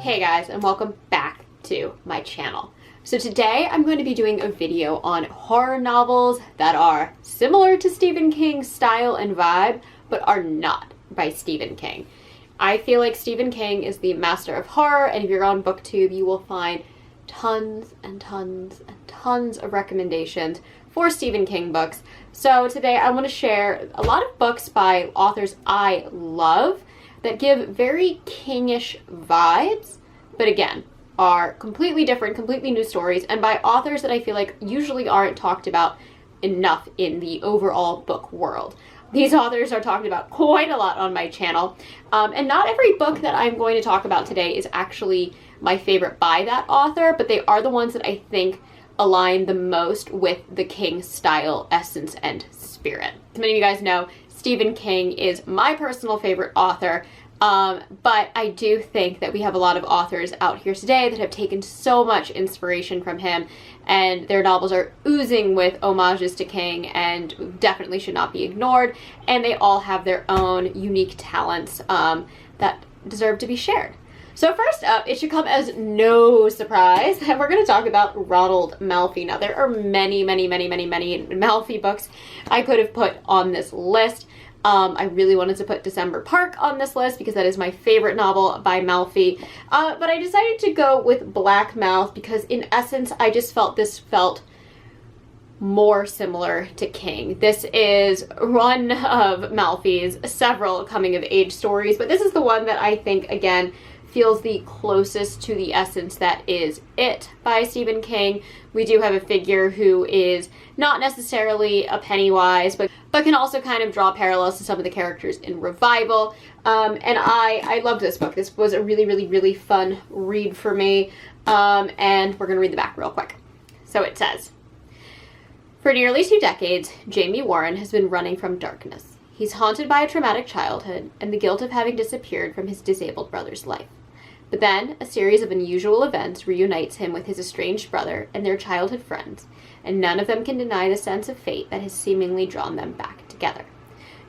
Hey guys, and welcome back to my channel. So today I'm going to be doing a video on horror novels that are similar to Stephen King's style and vibe, but are not by Stephen King. I feel like Stephen King is the master of horror, and if you're on BookTube, you will find tons and tons and tons of recommendations for Stephen King books. So today I want to share a lot of books by authors I love that give very King-ish vibes, but again, are completely different, completely new stories, and by authors that I feel like usually aren't talked about enough in the overall book world. These authors are talked about quite a lot on my channel, and not every book that I'm going to talk about today is actually my favorite by that author, but they are the ones that I think align the most with the King style, essence, and spirit. As many of you guys know, Stephen King is my personal favorite author, but I do think that we have a lot of authors out here today that have taken so much inspiration from him, and their novels are oozing with homages to King and definitely should not be ignored, and they all have their own unique talents that deserve to be shared. So first up, it should come as no surprise that we're going to talk about Ronald Malfi. Now, there are many Malfi books I could have put on this list. I really wanted to put December Park on this list because that is my favorite novel by Malfi. But I decided to go with Black Mouth because in essence, I just felt this felt more similar to King. This is one of Malfi's several coming-of-age stories, but this is the one that I think, again, feels the closest to the essence that is It by Stephen King. We do have a figure who is not necessarily a Pennywise, but can also kind of draw parallels to some of the characters in Revival. And I loved this book. This was a really fun read for me. And we're going to read the back real quick. So it says, for nearly 2 decades, Jamie Warren has been running from darkness. He's haunted by a traumatic childhood and the guilt of having disappeared from his disabled brother's life. But then, a series of unusual events reunites him with his estranged brother and their childhood friends, and none of them can deny the sense of fate that has seemingly drawn them back together.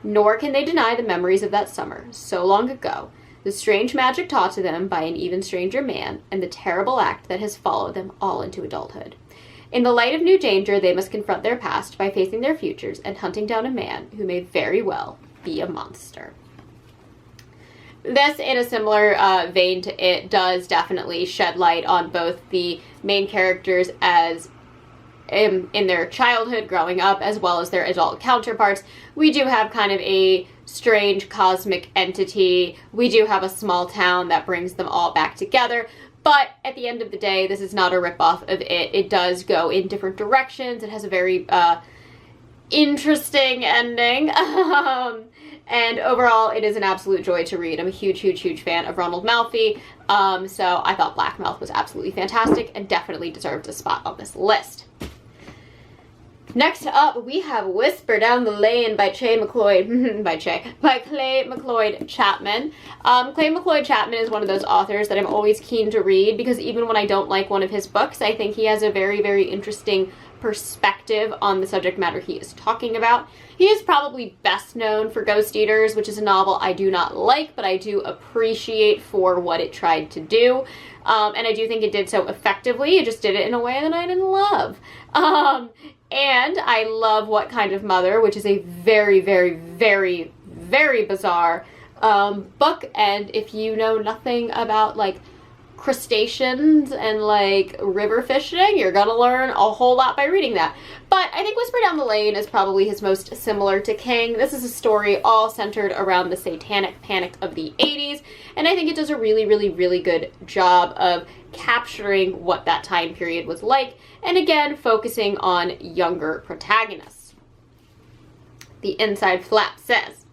Nor can they deny the memories of that summer, so long ago, the strange magic taught to them by an even stranger man, and the terrible act that has followed them all into adulthood. In the light of new danger, they must confront their past by facing their futures and hunting down a man who may very well be a monster. This, in a similar vein to It, does definitely shed light on both the main characters as in their childhood growing up, as well as their adult counterparts. We do have kind of a strange cosmic entity. We do have a small town that brings them all back together. But at the end of the day, this is not a ripoff of It. It does go in different directions. It has a very interesting ending. And overall, it is an absolute joy to read. I'm a huge fan of Ronald Malfi. So I thought Black Mouth was absolutely fantastic and definitely deserved a spot on this list. Next up, we have Whisper Down the Lane by Clay McLeod Chapman. Clay McLeod Chapman is one of those authors that I'm always keen to read because even when I don't like one of his books, I think he has a very interesting perspective on the subject matter he is talking about. He is probably best known for Ghost Eaters, which is a novel I do not like, but I do appreciate for what it tried to do. And I do think it did so effectively. It just did it in a way that I didn't love. And I love What Kind of Mother, which is a very bizarre book. And if you know nothing about like crustaceans and like river fishing, you're gonna learn a whole lot by reading that. But I think Whisper Down the Lane is probably his most similar to King. This is a story all centered around the satanic panic of the 80s, and I think it does a really good job of capturing what that time period was like, and again, focusing on younger protagonists. The inside flap says,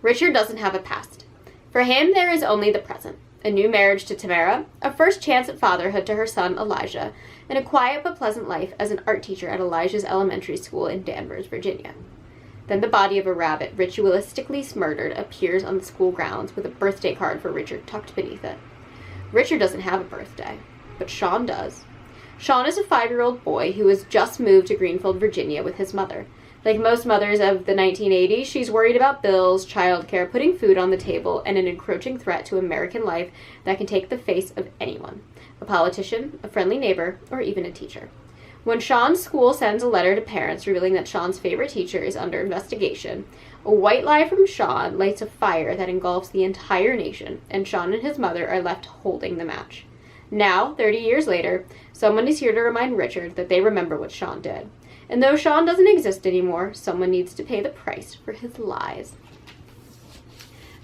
Richard doesn't have a past. For him, there is only the present. A new marriage to Tamara, a first chance at fatherhood to her son Elijah, and a quiet but pleasant life as an art teacher at Elijah's elementary school in Danvers, Virginia. Then the body of a rabbit, ritualistically murdered, appears on the school grounds with a birthday card for Richard tucked beneath it. Richard doesn't have a birthday, but Sean does. Sean is a 5-year-old boy who has just moved to Greenfield, Virginia with his mother. Like most mothers of the 1980s, she's worried about bills, childcare, putting food on the table, and an encroaching threat to American life that can take the face of anyone. A politician, a friendly neighbor, or even a teacher. When Sean's school sends a letter to parents revealing that Sean's favorite teacher is under investigation, a white lie from Sean lights a fire that engulfs the entire nation, and Sean and his mother are left holding the match. Now, 30 years later, someone is here to remind Richard that they remember what Sean did. And though Sean doesn't exist anymore, someone needs to pay the price for his lies.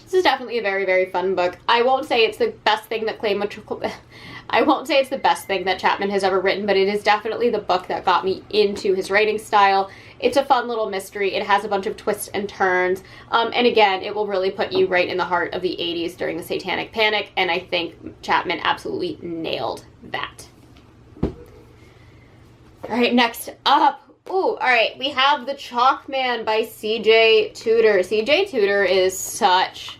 This is definitely a very, very fun book. I won't say it's the best thing that Chapman has ever written, but it is definitely the book that got me into his writing style. It's a fun little mystery. It has a bunch of twists and turns. And again, it will really put you right in the heart of the 80s during the Satanic Panic, and I think Chapman absolutely nailed that. All right, next up. Ooh, all right, we have The Chalkman by C.J. Tudor. C.J. Tudor is such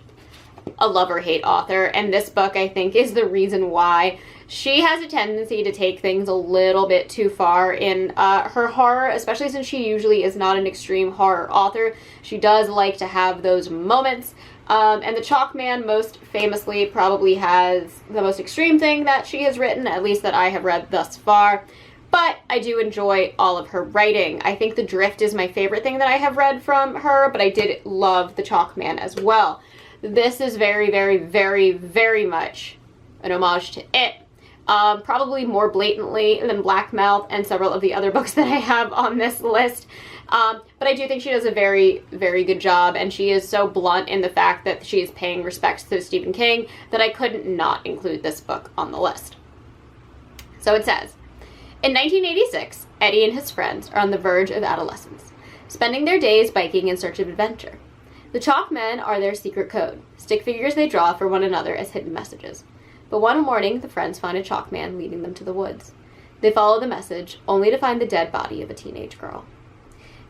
a love-or-hate author, and this book, I think, is the reason why. She has a tendency to take things a little bit too far in her horror, especially since she usually is not an extreme horror author. She does like to have those moments, and The Chalkman most famously probably has the most extreme thing that she has written, at least that I have read thus far. But I do enjoy all of her writing. I think The Drift is my favorite thing that I have read from her, but I did love The Chalkman as well. This is very, very, very, very much an homage to It. Probably more blatantly than Black Mouth and several of the other books that I have on this list. But I do think she does a very, very good job, and she is so blunt in the fact that she is paying respects to Stephen King that I couldn't not include this book on the list. So it says, in 1986, Eddie and his friends are on the verge of adolescence, spending their days biking in search of adventure. The Chalkmen are their secret code, stick figures they draw for one another as hidden messages. But one morning, the friends find a Chalkman leading them to the woods. They follow the message, only to find the dead body of a teenage girl.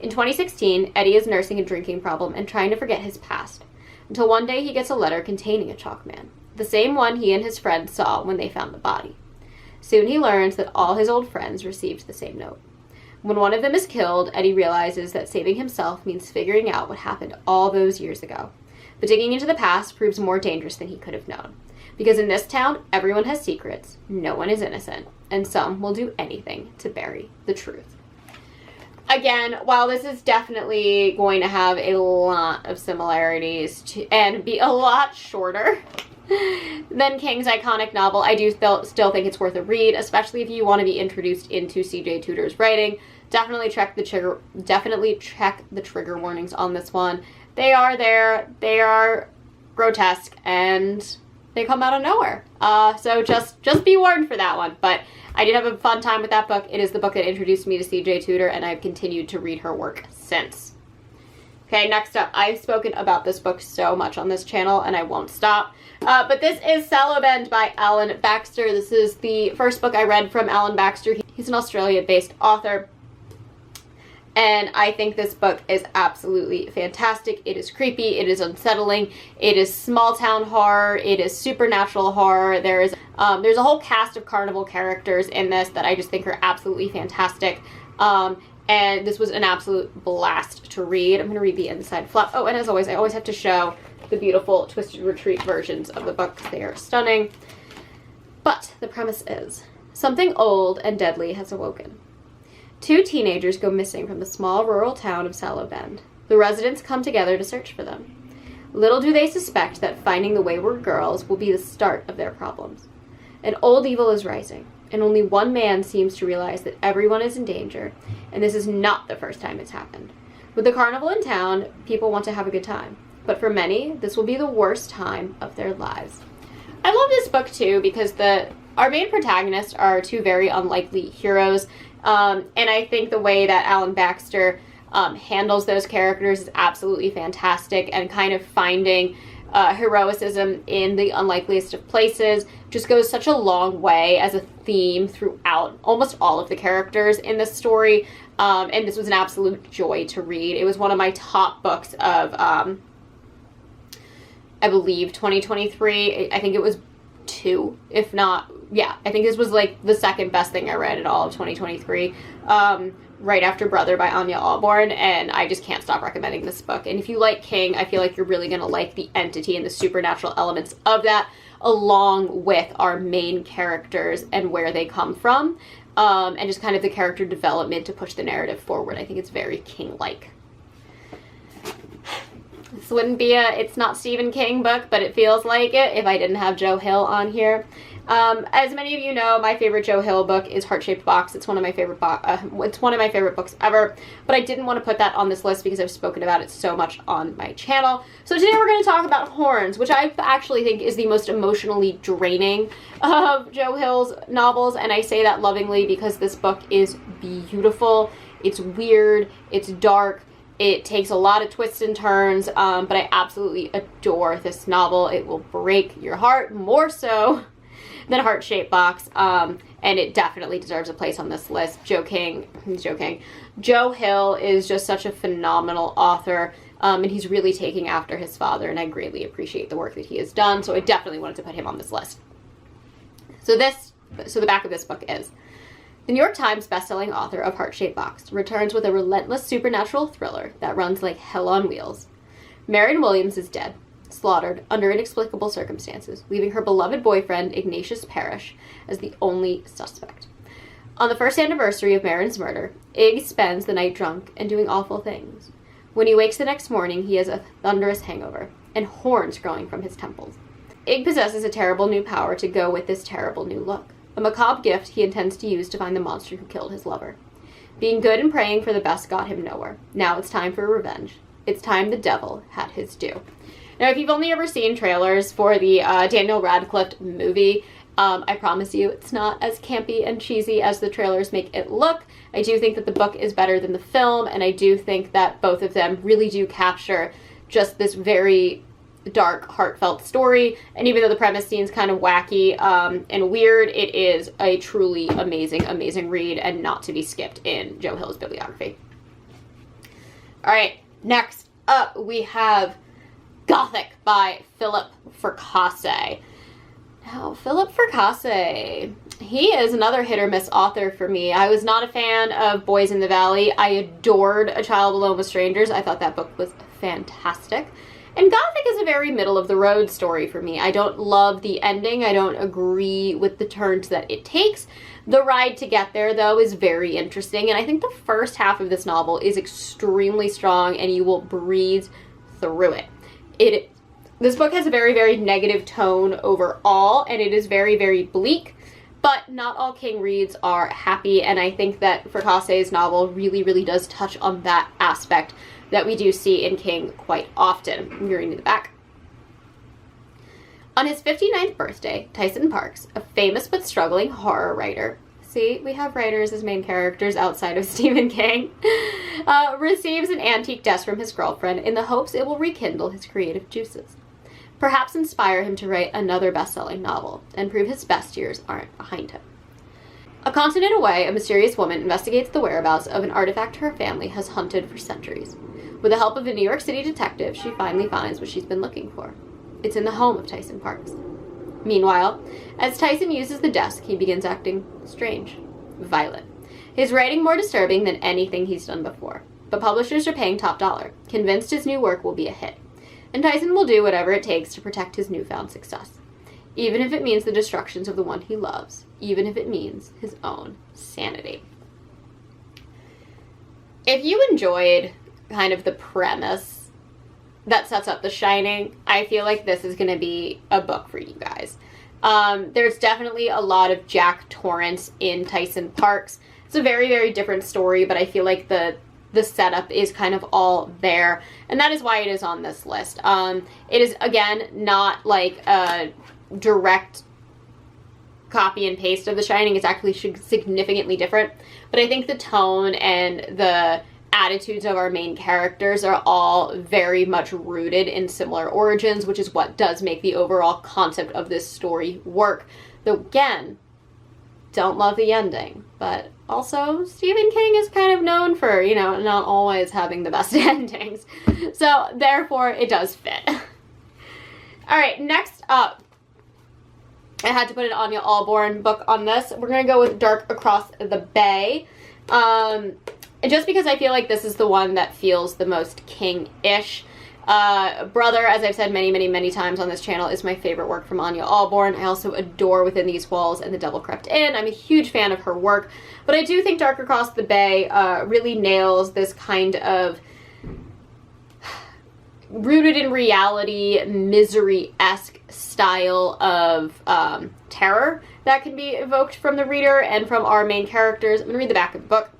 In 2016, Eddie is nursing a drinking problem and trying to forget his past, until one day he gets a letter containing a Chalkman, the same one he and his friends saw when they found the body. Soon he learns that all his old friends received the same note. When one of them is killed, Eddie realizes that saving himself means figuring out what happened all those years ago. But digging into the past proves more dangerous than he could have known. Because in this town, everyone has secrets, no one is innocent, and some will do anything to bury the truth. Again, while this is definitely going to have a lot of similarities and be a lot shorter than King's iconic novel, I do still think it's worth a read, especially if you want to be introduced into C.J. Tudor's writing. Definitely check the trigger warnings on this one. They are there, they are grotesque, and they come out of nowhere. So just be warned for that one. But I did have a fun time with that book. It is the book that introduced me to C.J. Tudor, and I've continued to read her work since. Okay, next up, I've spoken about this book so much on this channel, and I won't stop. But this is Salo Bend by Alan Baxter. This is the first book I read from Alan Baxter. He's an Australia-based author, and I think this book is absolutely fantastic. It is creepy, it is unsettling, it is small-town horror, it is supernatural horror. There's a whole cast of carnival characters in this that I just think are absolutely fantastic. And this was an absolute blast to read. I'm going to read the inside flap. Oh, and as always, I always have to show the beautiful Twisted Retreat versions of the book. They are stunning. But the premise is, something old and deadly has awoken. Two teenagers go missing from the small rural town of Salo Bend. The residents come together to search for them. Little do they suspect that finding the wayward girls will be the start of their problems. An old evil is rising, and only one man seems to realize that everyone is in danger, and this is not the first time it's happened. With the carnival in town, people want to have a good time, but for many, this will be the worst time of their lives. I love this book too because our main protagonists are two very unlikely heroes, and I think the way that Alan Baxter handles those characters is absolutely fantastic, and kind of finding heroicism in the unlikeliest of places just goes such a long way as a theme throughout almost all of the characters in this story, and this was an absolute joy to read. It was one of my top books of, I believe, 2023. I think it was 2, if not, yeah, I think this was like the second best thing I read in all of 2023. right after Brother by Anya Alborn, and I just can't stop recommending this book. And if you like King, I feel like you're really going to like the entity and the supernatural elements of that, along with our main characters and where they come from, and just kind of the character development to push the narrative forward. I think it's very King-like. This wouldn't be it's not Stephen King book, but it feels like it if I didn't have Joe Hill on here. As many of you know, my favorite Joe Hill book is Heart-Shaped Box. It's one of my favorite books ever, but I didn't want to put that on this list because I've spoken about it so much on my channel. So today we're going to talk about Horns, which I actually think is the most emotionally draining of Joe Hill's novels, and I say that lovingly because this book is beautiful, it's weird, it's dark, it takes a lot of twists and turns, but I absolutely adore this novel. It will break your heart more so than Heart-Shaped Box, and it definitely deserves a place on this list. Joe Hill is just such a phenomenal author, and he's really taking after his father, and I greatly appreciate the work that he has done, so I definitely wanted to put him on this list. So the back of this book is: the New York Times bestselling author of Heart-Shaped Box returns with a relentless supernatural thriller that runs like hell on wheels. Marion Williams is dead, slaughtered under inexplicable circumstances, leaving her beloved boyfriend, Ignatius Parrish, as the only suspect. On the first anniversary of Marion's murder, Ig spends the night drunk and doing awful things. When he wakes the next morning, he has a thunderous hangover and horns growing from his temples. Ig possesses a terrible new power to go with this terrible new look, a macabre gift he intends to use to find the monster who killed his lover. Being good and praying for the best got him nowhere. Now it's time for revenge. It's time the devil had his due. Now, if you've only ever seen trailers for the Daniel Radcliffe movie, I promise you it's not as campy and cheesy as the trailers make it look. I do think that the book is better than the film, and I do think that both of them really do capture just this very dark, heartfelt story. And even though the premise seems kind of wacky and weird, it is a truly amazing read and not to be skipped in Joe Hill's bibliography. All right, next up we have Gothic by Philip Fracassi. Now, Philip Fracassi, he is another hit or miss author for me. I was not a fan of Boys in the Valley. I adored A Child Alone with Strangers. I thought that book was fantastic. And Gothic is a very middle-of-the-road story for me. I don't love the ending. I don't agree with the turns that it takes. The ride to get there, though, is very interesting. And I think the first half of this novel is extremely strong, and you will breeze through it. This book has a very negative tone overall, and it is very bleak, but not all King reads are happy, and I think that Fracassi's novel really does touch on that aspect that we do see in King quite often. I'm reading the back. On his 59th birthday, Tyson Parks, a famous but struggling horror writer, see, we have writers as main characters outside of Stephen King, receives an antique desk from his girlfriend in the hopes it will rekindle his creative juices. Perhaps inspire him to write another best-selling novel and prove his best years aren't behind him. A continent away, a mysterious woman investigates the whereabouts of an artifact her family has hunted for centuries. With the help of a New York City detective, she finally finds what she's been looking for. It's in the home of Tyson Parks. Meanwhile, as Tyson uses the desk, he begins acting strange, violent. His writing more disturbing than anything he's done before. But publishers are paying top dollar, convinced his new work will be a hit. And Tyson will do whatever it takes to protect his newfound success. Even if it means the destructions of the one he loves. Even if it means his own sanity. If you enjoyed kind of the premise that sets up The Shining, I feel like this is going to be a book for you guys. There's definitely a lot of Jack Torrance in Tyson Parks. It's a very different story, but I feel like the setup is kind of all there, and that is why it is on this list. It is, again, not like a direct copy and paste of The Shining. It's actually significantly different, but I think the tone and the attitudes of our main characters are all very much rooted in similar origins, which is what does make the overall concept of this story work. Though, again, don't love the ending, but also Stephen King is kind of known for, you know, not always having the best endings. So, therefore, it does fit. All right, next up, I had to put an Anya Alborn book on this. We're going to go with Dark Across the Bay. And just because I feel like this is the one that feels the most king-ish. Brother, as I've said many, many, many times on this channel, is my favorite work from Anya Allborn. I also adore Within These Walls and The Devil Crept In. I'm a huge fan of her work, but I do think Dark Across the Bay really nails this kind of rooted in reality, misery-esque style of terror that can be evoked from the reader and from our main characters. I'm going to read the back of the book.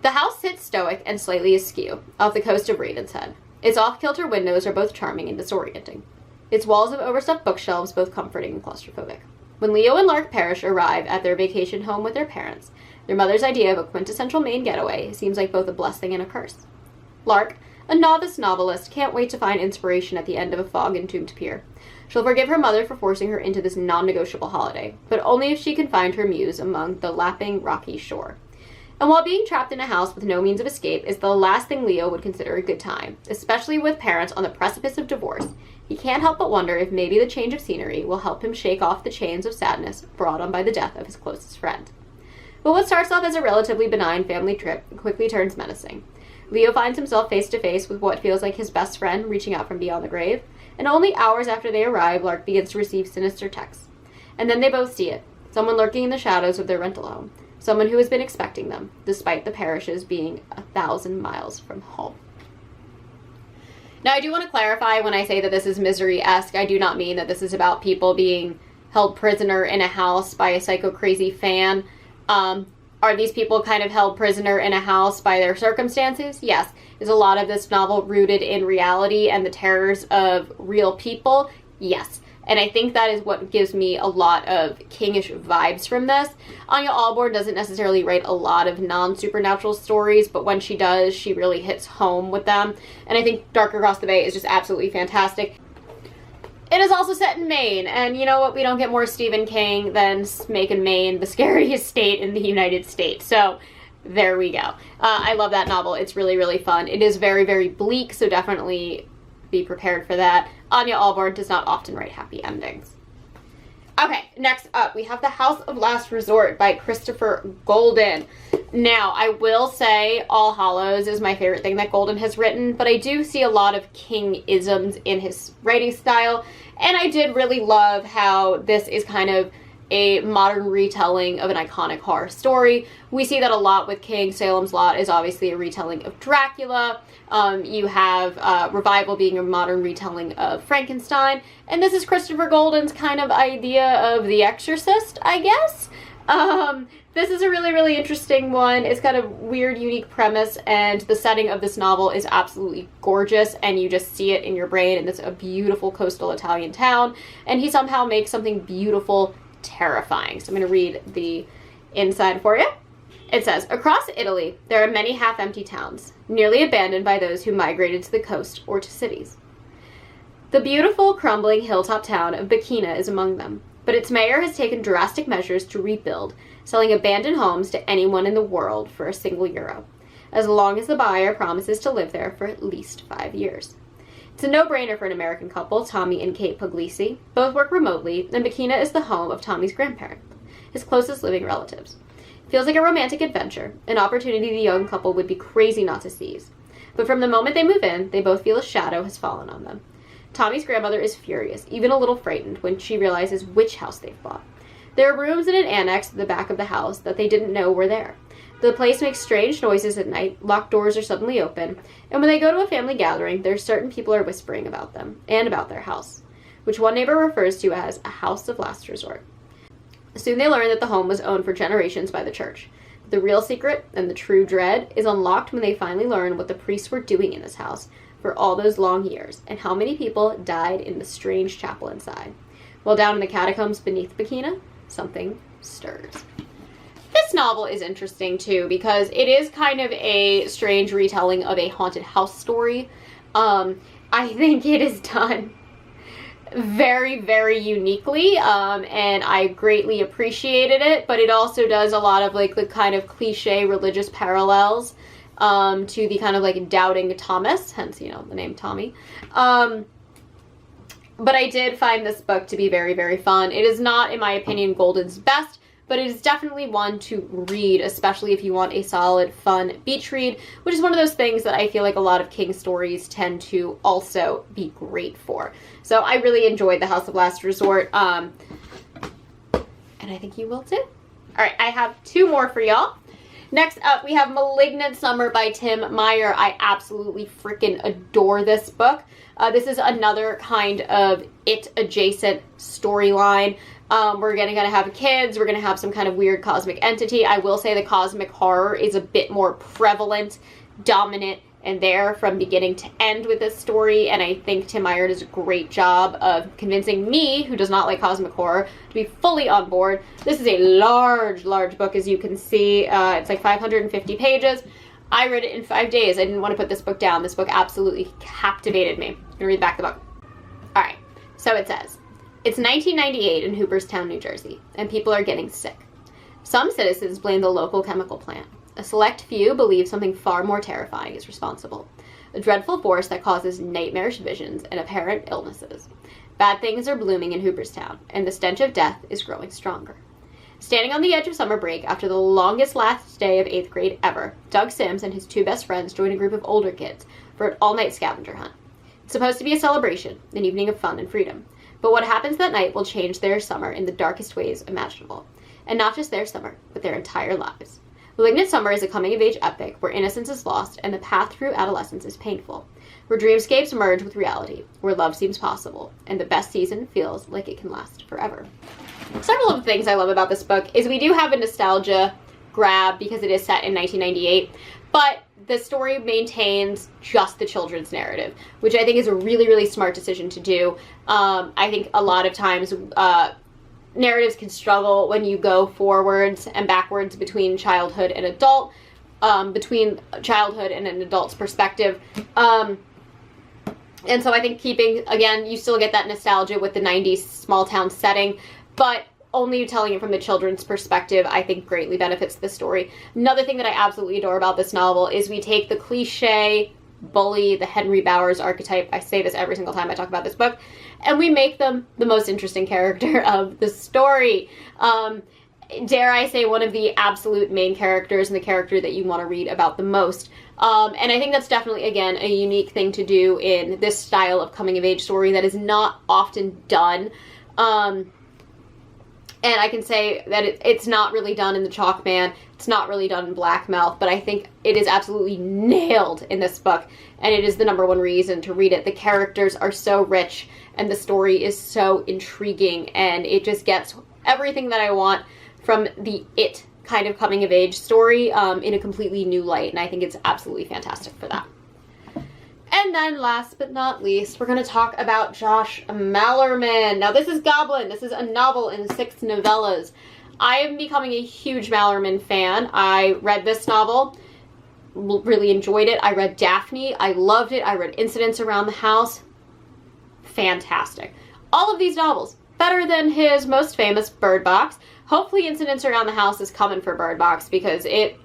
The house sits stoic and slightly askew off the coast of Ravenshead. Its off-kilter windows are both charming and disorienting. Its walls of overstuffed bookshelves both comforting and claustrophobic. When Leo and Lark Parrish arrive at their vacation home with their parents, their mother's idea of a quintessential Maine getaway seems like both a blessing and a curse. Lark, a novice novelist, can't wait to find inspiration at the end of a fog-entombed pier. She'll forgive her mother for forcing her into this non-negotiable holiday, but only if she can find her muse among the lapping, rocky shore. And while being trapped in a house with no means of escape is the last thing Leo would consider a good time, especially with parents on the precipice of divorce, he can't help but wonder if maybe the change of scenery will help him shake off the chains of sadness brought on by the death of his closest friend. But what starts off as a relatively benign family trip quickly turns menacing. Leo finds himself face to face with what feels like his best friend reaching out from beyond the grave, and only hours after they arrive, Lark begins to receive sinister texts. And then they both see it, someone lurking in the shadows of their rental home. Someone who has been expecting them, despite the Parrishes being 1,000 miles from home. Now, I do want to clarify when I say that this is misery-esque, I do not mean that this is about people being held prisoner in a house by a psycho-crazy fan. Are these people kind of held prisoner in a house by their circumstances? Yes. Is a lot of this novel rooted in reality and the terrors of real people? Yes. And I think that is what gives me a lot of kingish vibes from this. Anya Allborn doesn't necessarily write a lot of non-supernatural stories, but when she does, she really hits home with them. And I think Dark Across the Bay is just absolutely fantastic. It is also set in Maine, and you know what? We don't get more Stephen King than making Maine the scariest state in the United States. So there we go. I love that novel. It's really, really fun. It is very, very bleak, so definitely be prepared for that. Anya Allborn does not often write happy endings. Okay, next up, we have The House of Last Resort by Christopher Golden. Now, I will say All Hallows is my favorite thing that Golden has written, but I do see a lot of King-isms in his writing style, and I did really love how this is kind of a modern retelling of an iconic horror story. We see that a lot with King. Salem's Lot is obviously a retelling of Dracula. You have Revival being a modern retelling of Frankenstein. And this is Christopher Golden's kind of idea of The Exorcist, I guess. This is a really, really interesting one. It's got a weird, unique premise, and the setting of this novel is absolutely gorgeous, and you just see it in your brain, and it's a beautiful coastal Italian town, and he somehow makes something beautiful terrifying. So I'm going to read the inside for you. It says, across Italy, there are many half-empty towns, nearly abandoned by those who migrated to the coast or to cities. The beautiful, crumbling hilltop town of Bacchina is among them, but its mayor has taken drastic measures to rebuild, selling abandoned homes to anyone in the world for €1, as long as the buyer promises to live there for at least 5 years. It's a no-brainer for an American couple, Tommy and Kate Puglisi. Both work remotely, and Bacchina is the home of Tommy's grandparents, his closest living relatives. It feels like a romantic adventure, an opportunity the young couple would be crazy not to seize. But from the moment they move in, they both feel a shadow has fallen on them. Tommy's grandmother is furious, even a little frightened, when she realizes which house they've bought. There are rooms in an annex at the back of the house that they didn't know were there. The place makes strange noises at night, locked doors are suddenly open, and when they go to a family gathering, there's certain people are whispering about them, and about their house, which one neighbor refers to as a house of last resort. Soon they learn that the home was owned for generations by the church. The real secret, and the true dread, is unlocked when they finally learn what the priests were doing in this house for all those long years, and how many people died in the strange chapel inside. While down in the catacombs beneath Bacchina, something stirs. This novel is interesting too because it is kind of a strange retelling of a haunted house story. I think it is done very, very uniquely, and I greatly appreciated it, but it also does a lot of like the kind of cliche religious parallels to the kind of like doubting Thomas, hence, you know, the name Tommy. But I did find this book to be very, very fun. It is not, in my opinion, Golden's best, but it is definitely one to read, especially if you want a solid, fun beach read, which is one of those things that I feel like a lot of King stories tend to also be great for. So I really enjoyed The House of Last Resort, and I think you will too. All right, I have 2 more for y'all. Next up, we have Malignant Summer by Tim Meyer. I absolutely freaking adore this book. This is another kind of it-adjacent storyline. We're gonna have kids. We're gonna have some kind of weird cosmic entity. I will say the cosmic horror is a bit more prevalent, dominant, and there from beginning to end with this story, and I think Tim Meyer does a great job of convincing me, who does not like cosmic horror, to be fully on board. This is a large book, as you can see. It's like 550 pages. I read it in 5 days. I didn't want to put this book down. This book absolutely captivated me. I'm gonna read back the book. All right, so it says, it's 1998 in Hooperstown, New Jersey, and people are getting sick. Some citizens blame the local chemical plant. A select few believe something far more terrifying is responsible. A dreadful force that causes nightmarish visions and apparent illnesses. Bad things are blooming in Hooperstown, and the stench of death is growing stronger. Standing on the edge of summer break after the longest last day of 8th grade ever, Doug Sims and his 2 best friends join a group of older kids for an all-night scavenger hunt. It's supposed to be a celebration, an evening of fun and freedom. But what happens that night will change their summer in the darkest ways imaginable. And not just their summer, but their entire lives. Malignant Summer is a coming-of-age epic where innocence is lost and the path through adolescence is painful, where dreamscapes merge with reality, where love seems possible, and the best season feels like it can last forever. Several of the things I love about this book is we do have a nostalgia grab because it is set in 1998, but the story maintains just the children's narrative, which I think is a really smart decision to do. I think a lot of times narratives can struggle when you go forwards and backwards between childhood and adult, between childhood and an adult's perspective. And so I think keeping, again, you still get that nostalgia with the 90s small town setting, but only telling it from the children's perspective, I think greatly benefits the story. Another thing that I absolutely adore about this novel is we take the cliche bully, the Henry Bowers archetype, I say this every single time I talk about this book, and we make them the most interesting character of the story. Dare I say, one of the absolute main characters and the character that you want to read about the most. And I think that's definitely, again, a unique thing to do in this style of coming-of-age story that is not often done. And I can say that it's not really done in the Chalkman, it's not really done in Blackmouth, but I think it is absolutely nailed in this book, and it is the #1 reason to read it. The characters are so rich, and the story is so intriguing, and it just gets everything that I want from the It kind of coming-of-age story in a completely new light, and I think it's absolutely fantastic for that. And then last but not least, we're going to talk about Josh Malerman. Now this is Goblin. This is a novel in 6 novellas. I am becoming a huge Malerman fan. I read this novel, really enjoyed it. I read Daphne. I loved it. I read Incidents Around the House. Fantastic. All of these novels, better than his most famous Bird Box. Hopefully Incidents Around the House is coming for Bird Box because it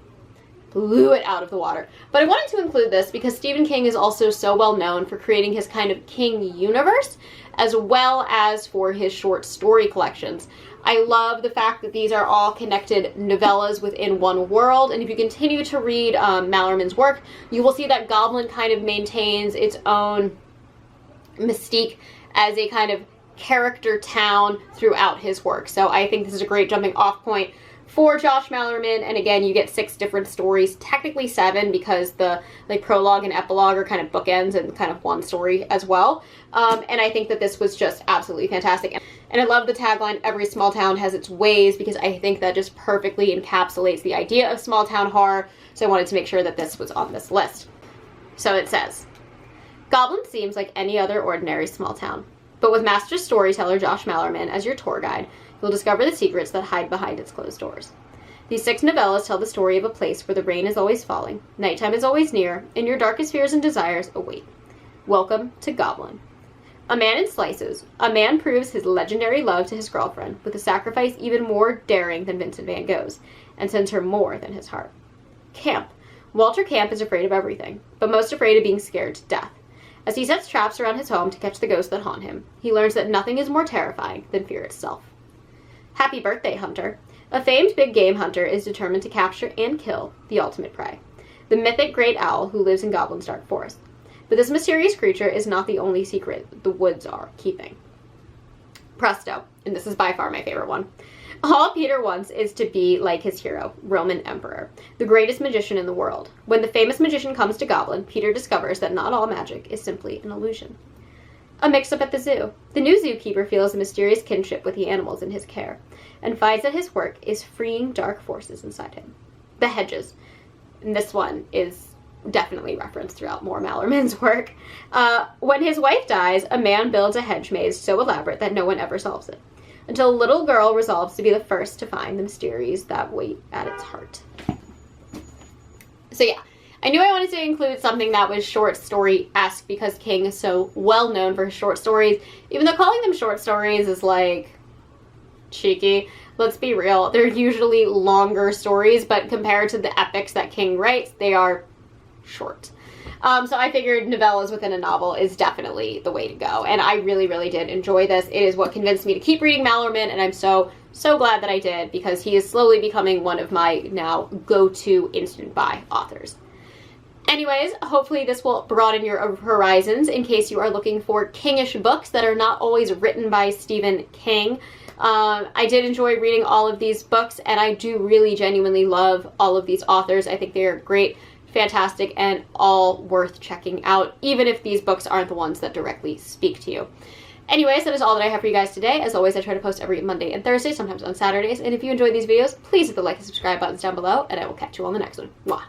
blew it out of the water. But I wanted to include this because Stephen King is also so well known for creating his kind of King universe, as well as for his short story collections. I love the fact that these are all connected novellas within one world, and if you continue to read Malerman's work, you will see that Goblin kind of maintains its own mystique as a kind of character town throughout his work. So I think this is a great jumping off point for Josh Malerman, and again, you get 6 different stories, technically 7 because the prologue and epilogue are kind of bookends and kind of one story as well. And I think that this was just absolutely fantastic. And I love the tagline, "Every small town has its ways," because I think that just perfectly encapsulates the idea of small town horror, so I wanted to make sure that this was on this list. So it says, Goblin seems like any other ordinary small town, but with master storyteller Josh Malerman as your tour guide, you'll discover the secrets that hide behind its closed doors. These 6 novellas tell the story of a place where the rain is always falling, nighttime is always near, and your darkest fears and desires await. Welcome to Goblin. A man in slices, a man proves his legendary love to his girlfriend with a sacrifice even more daring than Vincent van Gogh's, and sends her more than his heart. Camp. Walter Camp is afraid of everything, but most afraid of being scared to death. As he sets traps around his home to catch the ghosts that haunt him, he learns that nothing is more terrifying than fear itself. Happy birthday, Hunter. A famed big game hunter is determined to capture and kill the ultimate prey, the mythic great owl who lives in Goblin's dark forest. But this mysterious creature is not the only secret the woods are keeping. Presto, and this is by far my favorite one. All Peter wants is to be like his hero, Roman Emperor, the greatest magician in the world. When the famous magician comes to Goblin, Peter discovers that not all magic is simply an illusion. A mix-up at the zoo. The new zookeeper feels a mysterious kinship with the animals in his care, and finds that his work is freeing dark forces inside him. The hedges. And this one is definitely referenced throughout more Mallerman's work. When his wife dies, a man builds a hedge maze so elaborate that no one ever solves it, until a little girl resolves to be the first to find the mysteries that wait at its heart. So yeah, I knew I wanted to include something that was short story-esque because King is so well known for his short stories, even though calling them short stories is like cheeky. Let's be real, they're usually longer stories, but compared to the epics that King writes, they are short. So I figured novellas within a novel is definitely the way to go, and I really, really did enjoy this. It is what convinced me to keep reading Mallerman, and I'm so glad that I did, because he is slowly becoming one of my now go-to instant buy authors. Anyways, hopefully this will broaden your horizons in case you are looking for Kingish books that are not always written by Stephen King. I did enjoy reading all of these books, and I do really genuinely love all of these authors. I think they are great, fantastic, and all worth checking out, even if these books aren't the ones that directly speak to you. Anyways, that is all that I have for you guys today. As always, I try to post every Monday and Thursday, sometimes on Saturdays, and if you enjoyed these videos, please hit the like and subscribe buttons down below, and I will catch you on the next one. Mwah.